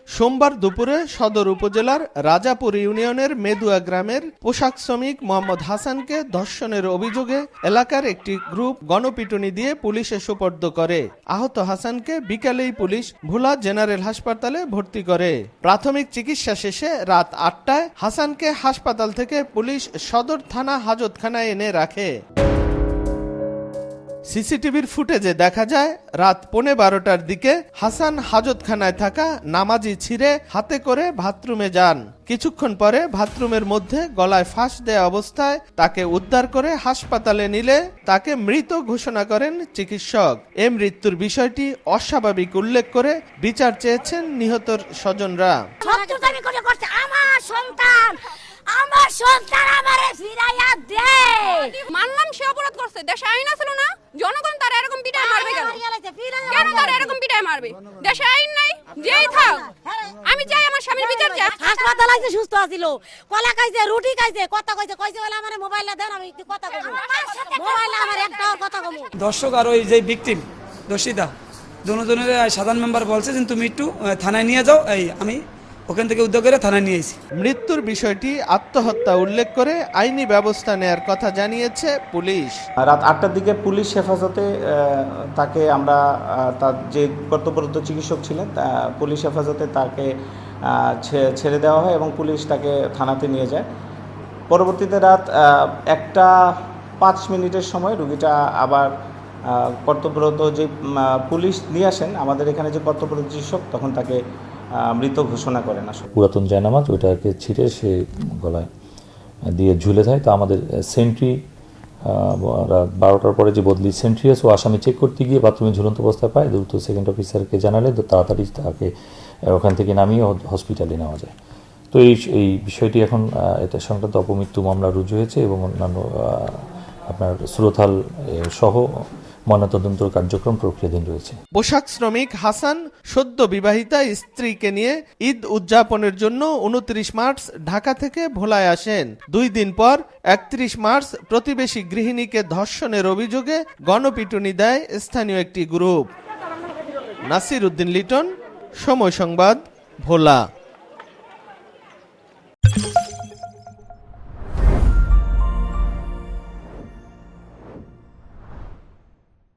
সোমবার দুপুরে সদর উপজেলার রাজাপুর ইউনিয়নের মেদুয়া গ্রামের পোশাক শ্রমিক মোহাম্মদ হাসানকে ধর্ষণের অভিযোগে এলাকার একটি গ্রুপ গণপিটুনি দিয়ে পুলিশে সোপর্দ করে। আহত হাসানকে বিকেলেই পুলিশ ভোলা জেনারেল হাসপাতালে ভর্তি করে। প্রাথমিক চিকিৎসা শেষে রাত ৮টায় হাসানকে হাসপাতাল থেকে পুলিশ সদর থানা হাজতখানায় এনে রাখে। সিসিটিভির ফুটেজে দেখা যায় রাত 11:15টার দিকে হাসান হাজতখানায় থাকা নামাজি ছিঁড়ে হাতে করে বাথরুমে যান। কিছুক্ষণ পরে বাথরুমের মধ্যে গলায় ফাঁস দেয়া অবস্থায় তাকে উদ্ধার করে হাসপাতালে নিলে তাকে মৃত ঘোষণা করেন চিকিৎসক। এ মৃত্যুর বিষয়টি অস্বাভাবিক উল্লেখ করে বিচার চেয়েছেন নিহতর স্বজনরা। আমার সন্তান আমারে ফিরাইয়া দে। মানলাম সে অপরাধ করছে, দেশে আইন আছে না, জনগণ তার এরকম পিটায় মারবে কেন? কেন তার এরকম পিটায় মারবে? দেশে আইন নাই, যেই থাক। আমি চাই আমার স্বামীর বিচার চাই। হাসপাতালে আছে, সুস্থ আছিল, কলা খাইছে, রুটি খাইছে, কথা কইছে, বলে আমারে মোবাইলটা দেন, আমি একটু কথা কইব। মোবাইলে আমার একটাও কথা কইব। দর্শক আর ওই যে ভিকটিম দোষিতা দুজনের সাধারণ মেম্বার বলছে যে তুমি একটু থানায় নিয়ে যাও, এই আমি ওখান থেকে উদ্যোগ করে থানায় নিয়ে এসেছি। মৃত্যুর বিষয়টি আত্মহত্যা উল্লেখ করে আইনি ব্যবস্থা নেয়ার কথা জানিয়েছে পুলিশ। রাত ৮টার দিকে পুলিশ হেফাজতে তাকে আমরা তার যে কর্তব্যরত চিকিৎসক ছিলেন পুলিশ হেফাজতে তাকে ছেড়ে দেওয়া হয় এবং পুলিশ তাকে থানাতে নিয়ে যায়। পরবর্তীতে রাত 1:05 সময় রোগীটা আবার কর্তব্যরত যে পুলিশ নিয়ে আসেন আমাদের এখানে যে কর্তব্যরত চিকিৎসক, তখন তাকে মৃত ঘোষণা করেন। আসলে পুরাতন জায়নামাজ ওইটাকে ছিঁড়ে সে গলায় দিয়ে ঝুলে যায়। তো আমাদের সেন্ট্রি 12টার পরে যে বদলি সেন্ট্রি আছে, ও আসামি চেক করতে গিয়ে বাথরুমে ঝুলন্ত অবস্থায় পায়। দ্রুত সেকেন্ড অফিসারকে জানালে তাড়াতাড়ি তাকে ওখান থেকে নামিয়ে হসপিটালে নেওয়া যায়। তো এই বিষয়টি এখন এটা সংক্রান্ত অপমৃত্যু মামলা রুজু হয়েছে এবং অন্যান্য আপনার সুরতাল সহ ময়নাতদন্ত কার্যক্রম প্রক্রিয়াধীন রয়েছে। পোশাক শ্রমিক হাসান সদ্য বিবাহিতা স্ত্রীকে নিয়ে ঈদ উদযাপনের জন্য 29 মার্চ ঢাকা থেকে ভোলায় আসেন। 2 দিন পর 31 মার্চ প্রতিবেশী গৃহিণীকে ধর্ষণের অভিযোগে গণপিটুনি দেয় স্থানীয় একটি গ্রুপ। নাসির উদ্দিন লিটন, সময় সংবাদ, ভোলা।